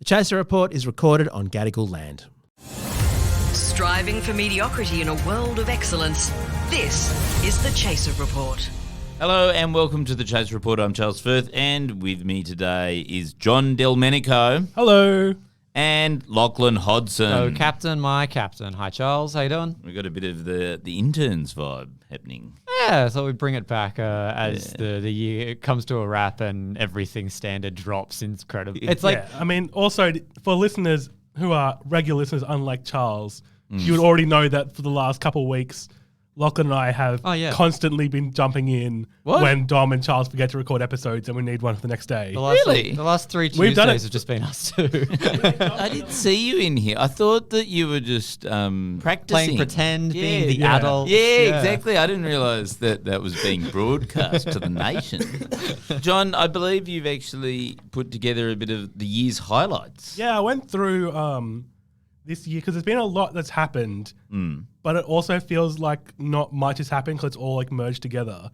The Chaser Report is recorded on Gadigal land. Striving for mediocrity in a world of excellence. This is the Chaser Report. Hello and welcome to the Chaser Report. I'm Charles Firth, and with me today is John Delmenico. Hello. And Lachlan Hodson. Oh, Captain, my Captain. Hi, Charles. How you doing? We've got a bit of the interns vibe happening. Yeah, I thought we'd bring it back as the year comes to a wrap and everything standard drops. Incredible. It's like, I mean, also for listeners who are regular listeners, unlike Charles, you would already know that for the last couple of weeks, Lachlan and I have constantly been jumping in when Dom and Charles forget to record episodes and we need one for the next day. the last three Tuesdays have just been us two. I didn't see you in here. I thought that you were just practicing. Playing pretend, being the adult. Yeah, exactly. I didn't realise that was being broadcast to the nation. John, I believe you've actually put together a bit of the year's highlights. Yeah, I went through this year because there's been a lot that's happened, but it also feels like not much has happened because it's all like merged together.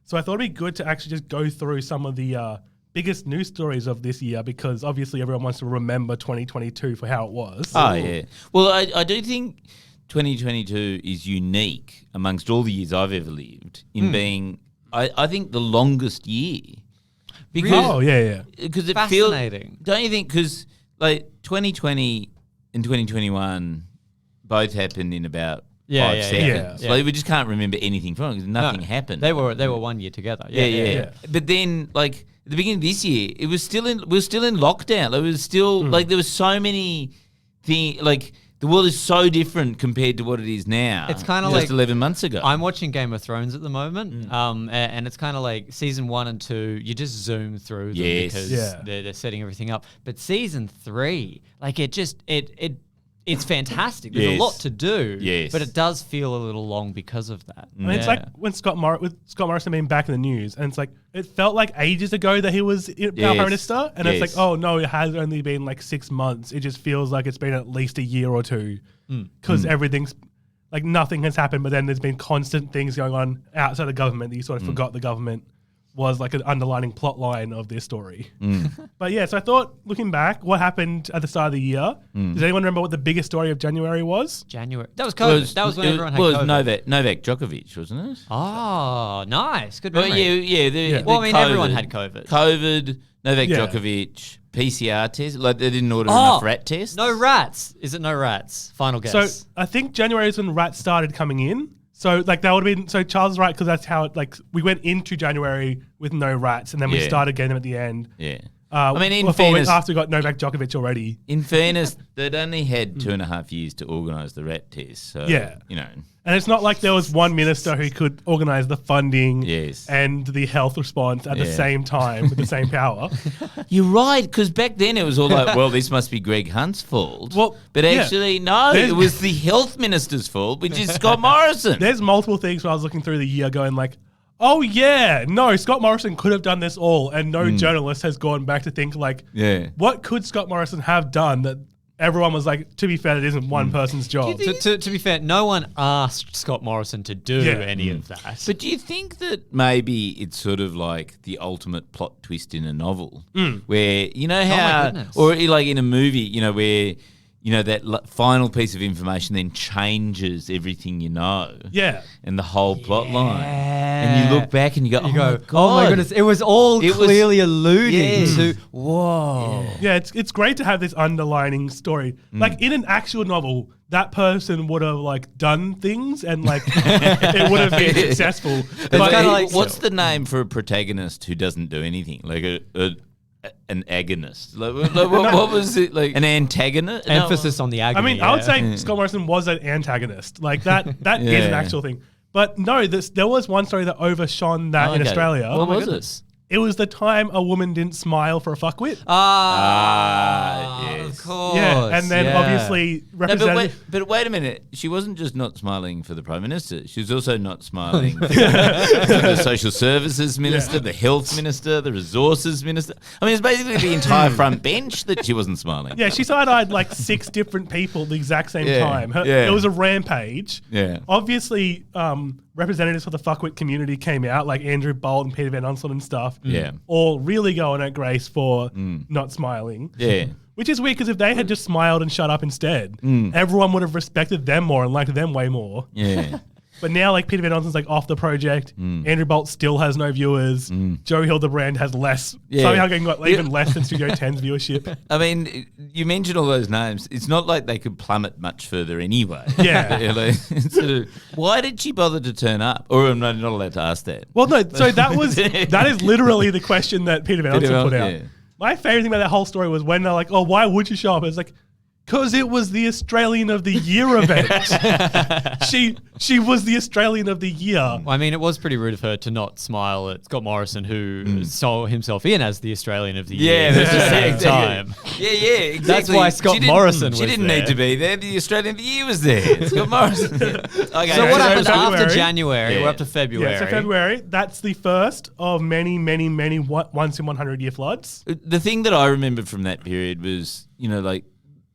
So I thought it'd be good to actually just go through some of the biggest news stories of this year because obviously everyone wants to remember 2022 for how it was. Oh, yeah. Well, I do think 2022 is unique amongst all the years I've ever lived in being, I think, the longest year. Because, because it feels, don't you think, because like 2020 and 2021 both happened in about 5 seconds. Like, we just can't remember anything from it because nothing happened. They were 1 year together. Yeah. But then, like, at the beginning of this year, we were still in lockdown. It was still like there was so many things. Like, the world is so different compared to what it is now. It's kind of just like 11 months ago. I'm watching Game of Thrones at the moment, and it's kind of like season 1 and 2. You just zoom through them because they're setting everything up. But season 3, like it's fantastic. There's a lot to do, but it does feel a little long because of that. I mean, it's like when Scott Morrison being back in the news, and it's like it felt like ages ago that he was our Prime Minister, and it's like, oh no, it has only been like 6 months. It just feels like it's been at least a year or two because everything's like nothing has happened, but then there's been constant things going on outside the government that you sort of forgot the government was like an underlining plot line of this story. But yeah, so I thought, looking back, what happened at the start of the year? Does anyone remember what the biggest story of January was? January. That was COVID. That was when everyone had COVID. Well, it was Novak Djokovic, wasn't it? Oh, nice. Good memory. Well, I mean, everyone had COVID. Novak Djokovic, PCR test. Like, they didn't order enough rat tests. No rats. Is it no rats? Final guess. So I think January is when rats started coming in. So like that would have been, so Charles is right because that's how it, like, we went into January with no rats and then we started getting them at the end. Yeah. I mean, in fairness, after we got Novak Djokovic already. In fairness, they'd only had 2.5 years to organise the rat test. So, you know. And it's not like there was one minister who could organise the funding and the health response at the same time with the same power. You're right, because back then it was all like, well, this must be Greg Hunt's fault. But actually, no, it was the health minister's fault, which is Scott Morrison. There's multiple things where I was looking through the year going like, oh yeah, no, Scott Morrison could have done this all, and no journalist has gone back to think like, what could Scott Morrison have done that everyone was like, to be fair, it isn't one person's job. To be fair, no one asked Scott Morrison to do any of that. But do you think that maybe it's sort of like the ultimate plot twist in a novel, where, you know how, or like in a movie, you know, where, you know, that final piece of information then changes everything you know. Yeah. And the whole plot line. And you look back and you go, oh my goodness, it was all clearly alluding to, whoa. Yeah, it's great to have this underlining story. Like in an actual novel, that person would have like done things and like it would have been successful. But kind of like, what's the name for a protagonist who doesn't do anything? Like an agonist. Like, what was it? Like an antagonist? Emphasis on the agony. I mean, I would say Scott Morrison was an antagonist. Like that is an actual thing. But no, there was one story that overshone that in Australia. What was it? It was the time a woman didn't smile for a fuckwit. Yes. Of course. Yeah, and then obviously representative. But wait a minute. She wasn't just not smiling for the Prime Minister. She was also not smiling for the Social Services Minister, the Health Minister, the Resources Minister. I mean, it's basically the entire front bench that she wasn't smiling. Yeah, she side-eyed like 6 different people at the exact same time. It was a rampage. Yeah. Obviously, representatives for the fuckwit community came out, like Andrew Bolt and Peter Van Onselen and stuff. Yeah. All really going at Grace for not smiling. Yeah. Which is weird because if they had just smiled and shut up instead, everyone would have respected them more and liked them way more. Yeah. But now, like, Peter Van Onson's like off the project. Andrew Bolt still has no viewers. Joe Hildebrand has less. Somehow getting even less than Studio 10's viewership. I mean, you mentioned all those names. It's not like they could plummet much further anyway. Yeah. Why did she bother to turn up? Or I'm not allowed to ask that. Well, no. So that is literally the question that Peter Van Onson put out. Yeah. My favorite thing about that whole story was when they're like, "Oh, why would you show up?" It's like, because it was the Australian of the Year event. She was the Australian of the Year. Well, I mean, it was pretty rude of her to not smile at Scott Morrison, who saw himself in as the Australian of the Year. That's the same time. Yeah, exactly. That's why Scott Morrison was there. She didn't need to be there. The Australian of the Year was there. Scott Morrison. Okay, so what happened after January? Yeah. We're up to February. Yeah, so February, that's the first of many, many, many once in 100 year floods. The thing that I remember from that period was, like,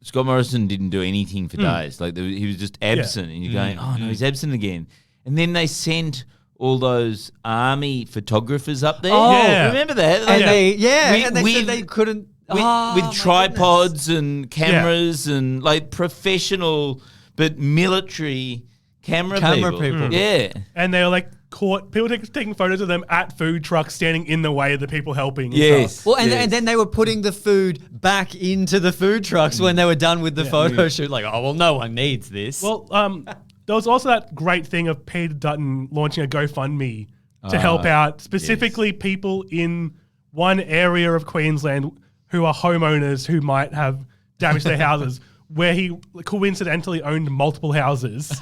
Scott Morrison didn't do anything for days. Like, he was just absent. And you're going, oh, no, he's absent again. And then they sent all those army photographers up there. Oh, yeah. Remember that? And they said they couldn't. With tripods and cameras and, like, professional but military camera people. Yeah. And they were, like, caught people taking photos of them at food trucks standing in the way of the people helping. Yes. Well, and then they were putting the food back into the food trucks when they were done with the photo shoot. Like, oh, well, no one needs this. Well, there was also that great thing of Peter Dutton launching a GoFundMe to help out specifically people in one area of Queensland who are homeowners who might have damaged their houses, where he coincidentally owned multiple houses.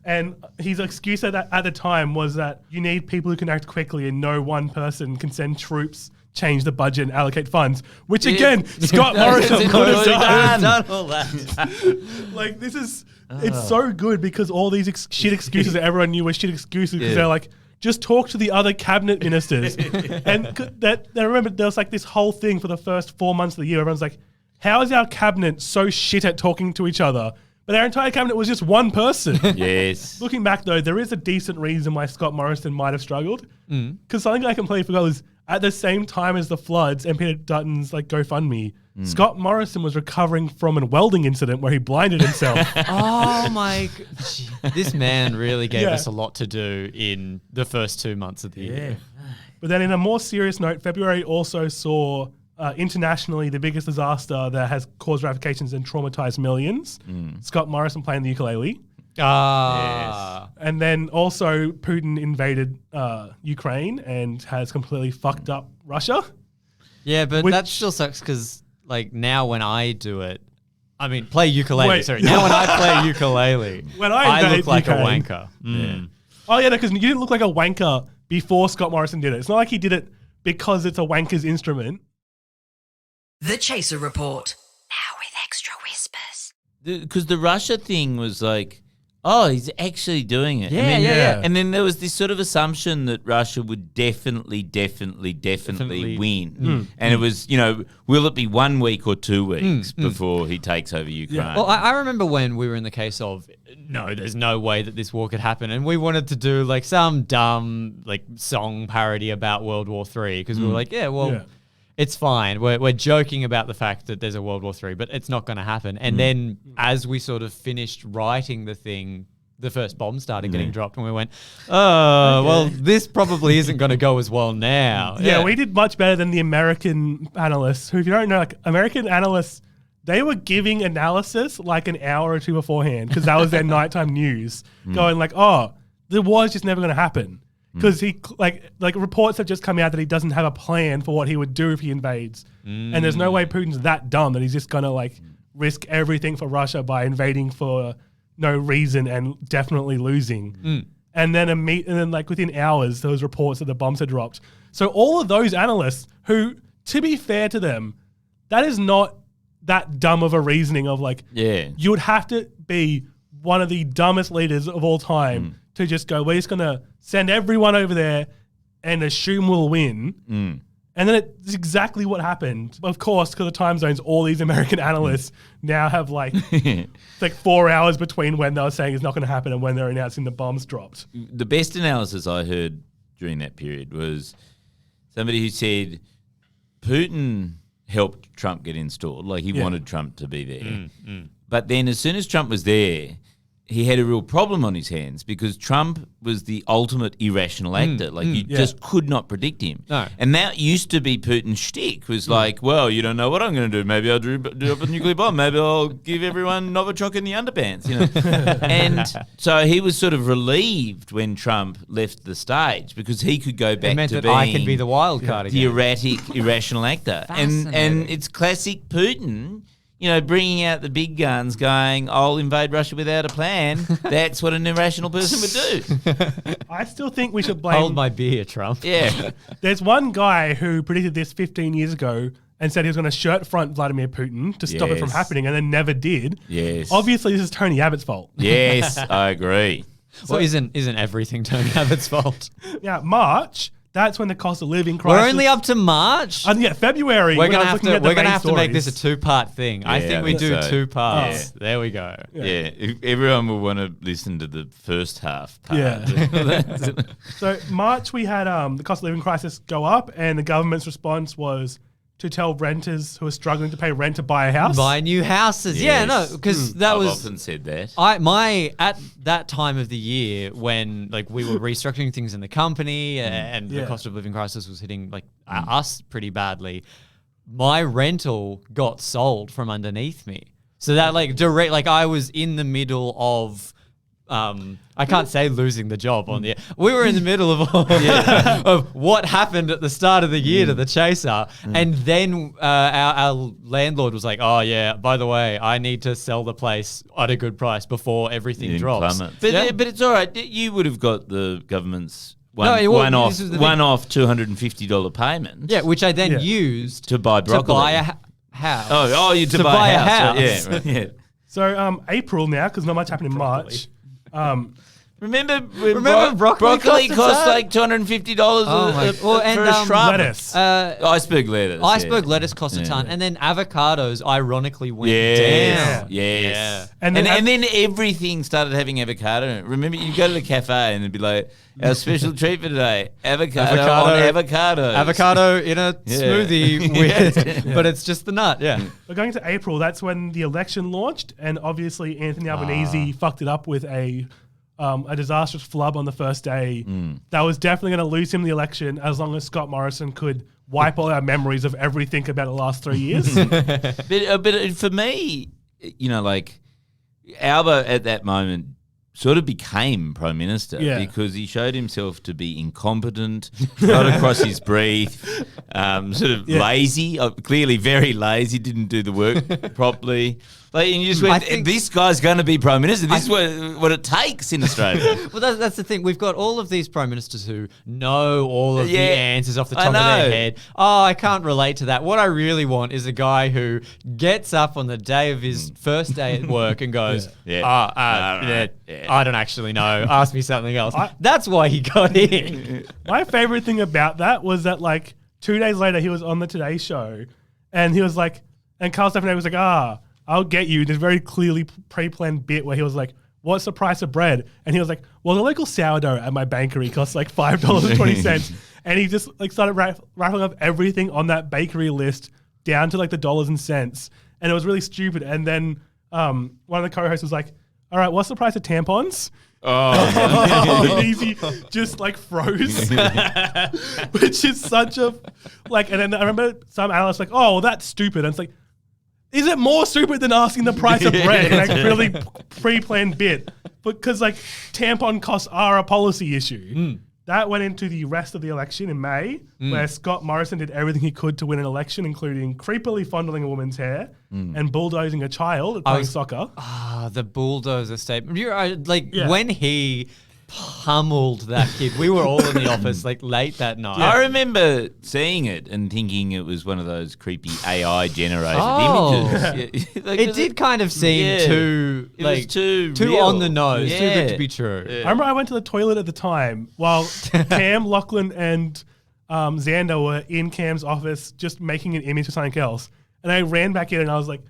And his excuse at the time was that you need people who can act quickly and no one person can send troops, change the budget and allocate funds, which again, Scott Morrison could have done all that. Like, this is, it's so good because all these shit excuses that everyone knew were shit excuses because they're like, just talk to the other cabinet ministers. And that I remember there was like this whole thing for the first 4 months of the year. Everyone's like, how is our cabinet so shit at talking to each other? But our entire cabinet was just one person. Yes. Looking back, though, there is a decent reason why Scott Morrison might have struggled. Because something I completely forgot was at the same time as the floods and Peter Dutton's like GoFundMe, Scott Morrison was recovering from a welding incident where he blinded himself. Oh my! This man really gave us a lot to do in the first 2 months of the year. But then, in a more serious note, February also saw internationally the biggest disaster that has caused ramifications and traumatized millions. Scott Morrison playing the ukulele. Yes. And then also Putin invaded Ukraine and has completely fucked up Russia. Yeah, but that still sucks because, like, now when I do it, I mean, play ukulele. Wait. Sorry, now when I play ukulele, When I look like Ukraine. a wanker. Yeah. Oh, yeah, because you didn't look like a wanker before Scott Morrison did it. It's not like he did it because it's a wanker's instrument. The Chaser Report. Now with extra whispers. Because the Russia thing was like, oh, he's actually doing it. Yeah. And then there was this sort of assumption that Russia would definitely win. And it was, will it be 1 week or 2 weeks before he takes over Ukraine? Yeah. Well, I remember when we were in the case of, no, there's no way that this war could happen. And we wanted to do like some dumb like song parody about World War III because we were like, it's fine. We're joking about the fact that there's a World War III, but it's not going to happen. And then as we sort of finished writing the thing, the first bomb started getting dropped and we went, well, this probably isn't going to go as well now. Yeah, we did much better than the American analysts, who, if you don't know, like American analysts, they were giving analysis like an hour or two beforehand because that was their nighttime news, going like, oh, the war is just never going to happen. Because he like reports have just come out that he doesn't have a plan for what he would do if he invades, and there's no way Putin's that dumb that he's just gonna like risk everything for Russia by invading for no reason and definitely losing. And then like within hours there was reports that the bombs had dropped. So all of those analysts, who, to be fair to them, that is not that dumb of a reasoning of like, you would have to be one of the dumbest leaders of all time to just go, we're just going to send everyone over there and assume we'll win. And then it's exactly what happened. Of course, because of time zones, all these American analysts now have like, it's like 4 hours between when they were saying it's not going to happen and when they're announcing the bombs dropped. The best analysis I heard during that period was somebody who said Putin helped Trump get installed. Like, he wanted Trump to be there. But then as soon as Trump was there, he had a real problem on his hands because Trump was the ultimate irrational actor. Like, you just could not predict him. No. And that used to be Putin's shtick, was like, well, you don't know what I'm going to do. Maybe I'll do up a nuclear bomb. Maybe I'll give everyone Novichok in the underpants, you know. And so he was sort of relieved when Trump left the stage because he could go back to being I could be the wild card again. the erratic, irrational actor. And it's classic Putin, you know, bringing out the big guns, going, I'll invade Russia without a plan. That's what an irrational person would do. I still think we should blame... Hold my beer, Trump. Yeah. There's one guy who predicted this 15 years ago and said he was going to shirt front Vladimir Putin to stop it from happening and then never did. Yes. Obviously, this is Tony Abbott's fault. Yes, I agree. So isn't everything Tony Abbott's fault? Yeah, March... That's when the cost of living crisis... We're only up to March. February. We're gonna have to make this a 2-part thing. I think we do so. 2 parts. Yeah. There we go. Yeah, everyone will want to listen to the first half part. Yeah. So March we had the cost of living crisis go up, and the government's response was to tell renters who are struggling to pay rent to buy a house. Buy new houses. Yeah, no, because that I've was... often said that. At that time of the year when like we were restructuring things in the company and the cost of living crisis was hitting like us pretty badly, my rental got sold from underneath me. So that I was in the middle of I can't say losing the job on the... We were in the middle of what happened at the start of the year to the Chaser. And then our landlord was like, oh, yeah, by the way, I need to sell the place at a good price before everything drops. But it's all right. You would have got the government's one-off $250 payment. Yeah, which I then used to buy broccoli. To buy a house. To buy a house. Yeah, right, yeah. So April now, because not much happened in March. Remember broccoli cost like $250 for a shrub? Lettuce. Iceberg lettuce. Iceberg lettuce cost a ton. And then avocados ironically went down. Yes. Yeah. And then everything started having avocado in it. Remember, you go to the cafe and it'd be like, our special treat for today, avocado on avocados. Avocado in a smoothie, but it's just the nut, We're going to April. That's when the election launched. And obviously Anthony Albanese fucked it up with a disastrous flub on the first day. That was definitely going to lose him the election as long as Scott Morrison could wipe all our memories of everything about the last 3 years. But for me, you know, like, Alba at that moment sort of became Prime Minister because he showed himself to be incompetent, not across his breath, sort of lazy, clearly very lazy, didn't do the work properly. Like, and you just went, this guy's going to be Prime Minister. This is what it takes in Australia. Well, that's the thing. We've got all of these Prime Ministers who know all of the answers off the top of their head. Oh, I can't relate to that. What I really want is a guy who gets up on the day of his first day at work and goes, I don't actually know. Ask me something else. That's why he got in. My favorite thing about that was that, like, 2 days later, he was on the Today Show and he was like, and Carl Stefano was like, I'll get you. There's a very clearly pre-planned bit where he was like, what's the price of bread? And he was like, well, the local sourdough at my bakery costs like $5.20. And he just like started rattling off everything on that bakery list down to like the dollars and cents. And it was really stupid. And then one of the co-hosts was like, all right, what's the price of tampons? Easy just like froze, which is such a like. And then I remember some analysts like, oh, well, that's stupid. And it's like, is it more stupid than asking the price of bread? Like really pre-planned bit, because like tampon costs are a policy issue. That went into the rest of the election in May, where Scott Morrison did everything he could to win an election, including creepily fondling a woman's hair and bulldozing a child at playing soccer. The bulldozer statement. When he pummeled that kid, we were all in the office like late that night. I remember seeing it and thinking it was one of those creepy AI generated images. It did kind of seem too too on the nose, too good to be true. I remember I went to the toilet at the time while Cam, Lachlan, and Xander were in Cam's office just making an image for something else. And I ran back in and I was like,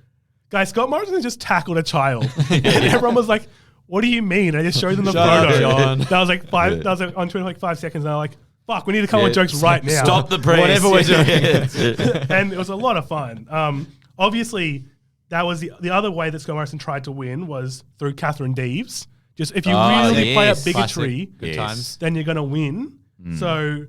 guys, Scott Morrison just tackled a child. And everyone was like, what do you mean? I just showed them the photo. John. That was like on Twitter like 5 seconds. And I'm like, fuck, we need to come up with jokes right now. Stop the press. Whatever we're doing. And it was a lot of fun. Obviously, that was the other way that Scott Morrison tried to win was through Catherine Deves. Just if you really play up bigotry, Good times. then you're going to win. So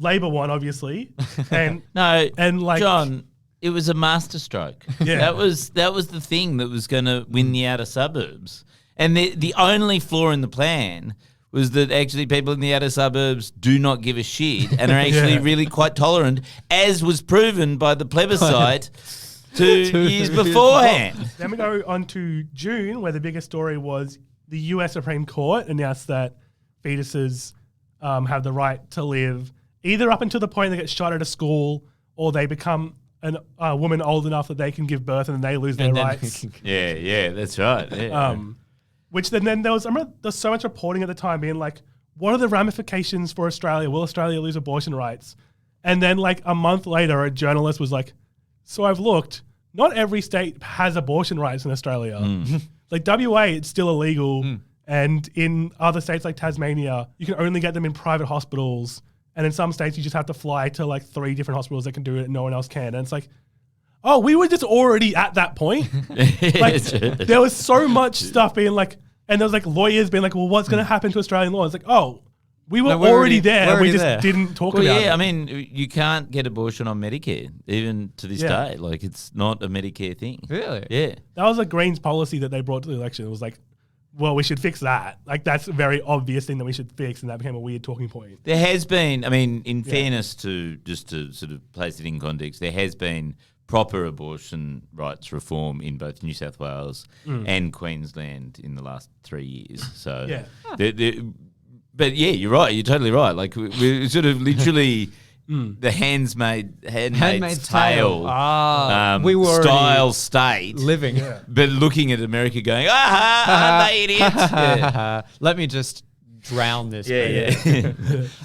Labor won, obviously. And John, it was a masterstroke. Yeah. That was the thing that was going to win the outer suburbs. And the only flaw in the plan was that actually people in the outer suburbs do not give a shit and are actually really quite tolerant, as was proven by the plebiscite 2 years beforehand. Then we go on to June, where the biggest story was the US Supreme Court announced that fetuses have the right to live either up until the point they get shot at a school or they become a woman old enough that they can give birth and then they lose their rights. Yeah, that's right. Yeah. Which then there was, I remember there was so much reporting at the time being like, what are the ramifications for Australia? Will Australia lose abortion rights? And then like a month later, a journalist was like, so I've looked, not every state has abortion rights in Australia. Like WA, it's still illegal. And in other states like Tasmania, you can only get them in private hospitals. And in some states, you just have to fly to like 3 different hospitals that can do it and no one else can. And it's like, oh, we were just already at that point. Like, there was so much stuff being like, and there was like lawyers being like, well, what's going to happen to Australian law? It's like, oh, we were already there. We just didn't talk about it. Yeah, I mean, you can't get abortion on Medicare, even to this day. Like, it's not a Medicare thing. Really? Yeah. That was a Greens policy that they brought to the election. It was like, well, we should fix that. Like, that's a very obvious thing that we should fix, and that became a weird talking point. There has been, I mean, in fairness to, just to sort of place it in context, there has been proper abortion rights reform in both New South Wales and Queensland in the last 3 years. So, but yeah, you're right. You're totally right. Like, we're sort of literally the Handmaid's Tale we were style state living, but looking at America going, aren't they idiots? Let me just drown this.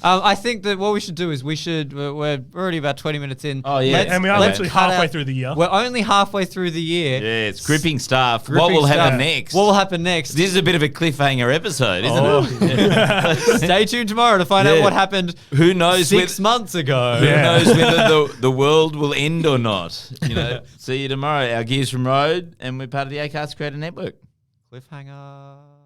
I think that what we should do is we're already about 20 minutes in. Oh, yeah. And we are literally halfway through the year. We're only halfway through the year. Yeah, it's gripping stuff. What will happen next? What will happen next? This is a bit of a cliffhanger episode, isn't it? Stay tuned tomorrow to find out what happened. Who knows 6 months ago. Who knows whether the world will end or not? You know. See you tomorrow. Our Gears from Road, and we're part of the Acast Creator Network. Cliffhanger.